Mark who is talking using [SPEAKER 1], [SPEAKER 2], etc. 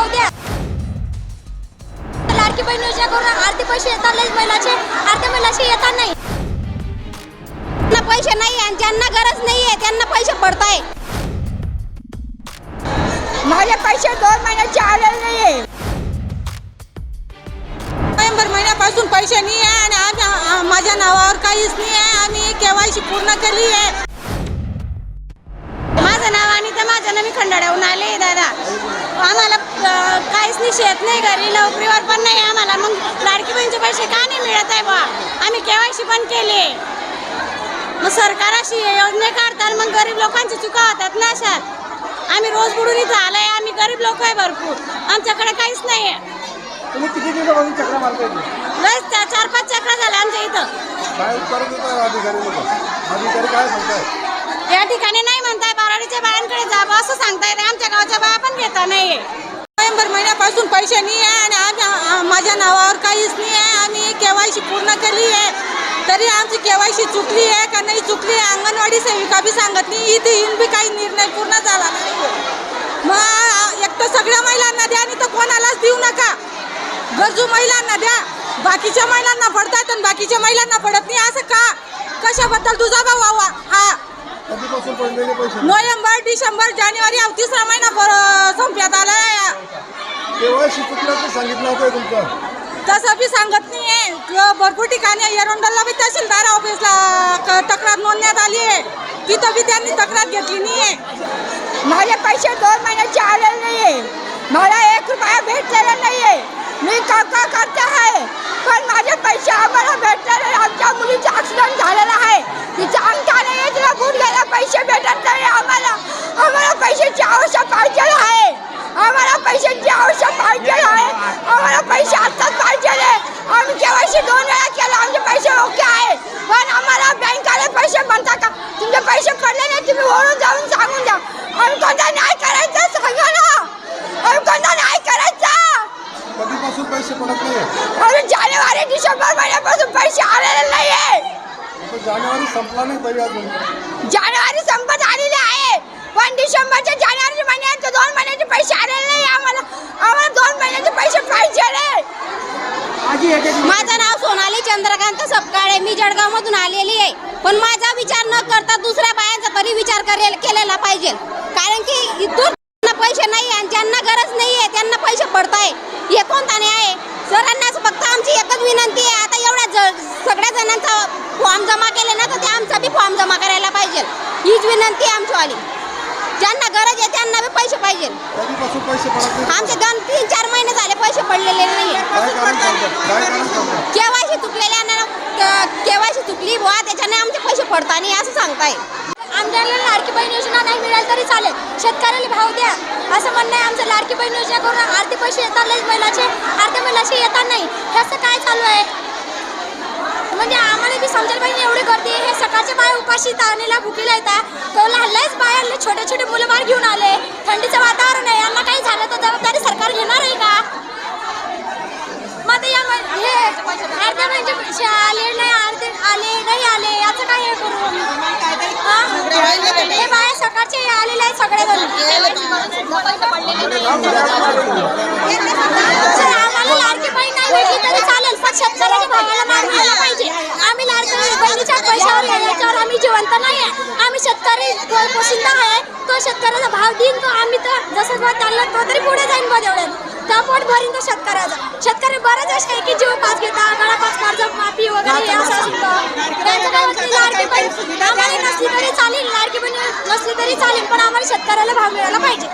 [SPEAKER 1] भाव द्या। लाडकी बहीण योजना करून अर्धे पैसे येतात महिलाचे, अर्ध्या महिलाचे येतात नाही। त्यांना पैसे नाही आणि ज्यांना गरज नाहीये त्यांना पैसे पडताय।
[SPEAKER 2] माझे पैसे 2 महिन्याचे आलेले नाहीये।
[SPEAKER 3] नोव्हेंबर महिन्यापासून पैसे नाही आहे आणि माझ्या नावावर काहीच नाही आहे। आम्ही केवायसी पूर्ण केली आहे। माझं नाव आणि तर माझं मी खंडाळ्याहून आले दादा। आम्हाला काहीच नाही, शेत नाही, घरी नोकरीवर पण नाही आम्हाला। मग लाडकी बहिणीचे पैसे का नाही मिळत आहे बा? आम्ही केवायसी पण केली। मग सरकार अशी योजना काढतात, मग गरीब लोकांची चुका होतात ना अशात। आम्ही रोज बुडून इथं आलोय, आम्ही गरीब लोक आहे भरपूर, आमच्याकडे काहीच नाही आहे।
[SPEAKER 4] तुम्ही किती दिवसापासून चक्र मारताय?
[SPEAKER 3] बस 4-5 चक्र झाले आमच्या इथं।
[SPEAKER 4] काय उत्तर देतात अधिकारी लोक? अधिकारी काय सांगताय?
[SPEAKER 3] या ठिकाणी नाही म्हणताय, बाराडीच्या बायांकडे जावं असं सांगताय। आमच्या गावच्या बाया पण घेता नाहीये। नोव्हेंबर महिन्यापासून पैसे नाही आहे आणि माझ्या नावावर काहीच नाही आहे। आम्ही केवायसी पूर्ण केली आहे, तरी आमची केवायसी चुकली आहे का नाही चुकली आहे अंगणवाडी सेविका बी सांगत नाही। इथे येऊन बी काही निर्णय पूर्ण झाला नाही। मग एक तर सगळ्या महिलांना द्या आणि तर कोणालाच देऊ नका। गरजू महिलांना द्या, बाकीच्या महिलांना पडतात आणि बाकीच्या महिलांना पडत नाही असं का? कशाबद्दल तुझा भाव व्हावा? हा
[SPEAKER 4] कधीपासून पडलेले पैसे?
[SPEAKER 3] नोव्हेंबर, डिसेंबर, जानेवारी 3रा महिना संपण्यात आला।
[SPEAKER 4] केवायसी चुकल्याचं सांगितलं होतं तुमचं?
[SPEAKER 3] तसं बी सांगत नाहीये। भरपूर ठिकाणी एरंडोलला बी तहसीलदार ऑफिसला तक्रार नोंदण्यात आली आहे, तिथं बी त्यांनी तक्रार घेतली नाहीये।
[SPEAKER 2] माझे पैसे 2 महिन्याचे आलेले नाहीये। मला 1 रुपया भेटलेला नाहीये। मी काम करते आहे, पण माझे पैसे आम्हाला भेटलेले। आमच्या मुलीचा ॲक्सिडेंट झालेला आहे, तिचा अंग नाही, तिला गुडघ्याला पैसे भेटत नाही आम्हाला। आम्हाला पैशाची आवश्यकता पाहिजे आहे। आम्हाला पैशाची आवश्यकता पाहिजे आहे। आम्हाला पैसे आत्ताच पाहिजे। आम्ही केवायसी 2 वेळा केला, आमचे पैसे ओके आहे, पण आम्हाला बँकेला पैसे म्हणता का? तुमचे पैसे पडले नाही, तुम्ही वरून जाऊन सांगून द्या। आम्ही कोणता न्याय करायचा सांगा ना, आम्ही कोणता न्याय करायचा?
[SPEAKER 4] कधीपासून पैसे पडत नाही?
[SPEAKER 2] आम्ही जानेवारी, डिसेंबर महिन्यापासून पैसे आलेले नाहीये।
[SPEAKER 4] जानेवारी संपला नाही तरी अजून?
[SPEAKER 2] जानेवारी संपत आलेले आहे, पण डिसेंबरच्या जानेवारी महिन्यात 2 महिन्याचे पैसे आलेले नाही आम्हाला। आम्हाला 2 महिन्याचे पैसे पाहिजे।
[SPEAKER 1] माझं नाव सोनाली चंद्रकांत सपकाळे, मी जळगावमधून आलेली आहे। पण माझा विचार न करता दुसऱ्या बायांचा तरी विचार केलेला पाहिजे, कारण की इथून पैसे नाही आणि ज्यांना गरज नाहीये त्यांना पैसे पडताय। हे कोणता न्याय आहे? सरांना फक्त आमची एकच विनंती आहे, आता एवढ्या सगळ्या जणांचा फॉर्म जमा केले ना, तर ते आमचा बी फॉर्म जमा करायला पाहिजे। हीच विनंती आहे आमचीवाली। ज्यांना गरज आहे त्यांना बी पैसे पाहिजे।
[SPEAKER 4] कधीपासून पैसे पडत नाही?
[SPEAKER 1] आमचे 3-4 महिने झाले पैसे पडलेले नाही। केवायसी चुकलेल्या, केवायसी चुकली बुवा, त्याच्याने आमचे पैसे पडता नाही असं सांगताय।
[SPEAKER 5] आमच्याला लाडकी बहीण योजना नाही मिळाली तरी चालेल, शेतकऱ्याला भाव द्या असं म्हणणं आहे आमचं। लाडकी बहीण योजना करून अर्धे पैसे येतात महिलाचे, अर्ध्या महिलाचे येतात नाही। हे असं काय चालू आहे? म्हणजे आम्हाला बी समजायला पाहिजे, एवढी गर्दी आहे। हे सकाळच्या बाया उपाशी ताणीला भुकीला येतात, तो लहानच बाया छोटे छोटे मुलं बाळ घेऊन आले। थंडीचं वातावरण आहे, यांना काही झालं तर जबाबदारी सरकार घेणार आहे का? मग हे अर्ध्या महिन्याचे पैसे आले नाही, अर्धे आले नाही आले, याचं काय हे करू? हे बाया सकाळचे आलेले आहेत सगळेजण। आम्हाला लाडकी बहीण नाही भेटली तरी चालेल, पण शेतकऱ्याच्या भावाला मार खायला पाहिजे। आम्ही लाडकी बहिणीच्या पैशावर याच्यावर आम्ही जिवंत नाही आहे। आम्ही शेतकरी पोशिंदा आहे, तो शेतकऱ्याचा भाव देईन, तो आम्ही तर जसं चाललं तो तरी पुढे जाईन बघ एवढं त्या पोट भरीन तो शेतकऱ्याचा। शेतकरी बरेच असे की जीव पास घेतात, गळापास कर्ज माफी वगैरे असं असतं। त्यांचं काय होतं, लाडकी बहीण आम्हाला नसली तरी चालेल, लाडकी बहीण नसली तरी चालेल, पण आम्हाला शेतकऱ्याला भाव मिळाला पाहिजे।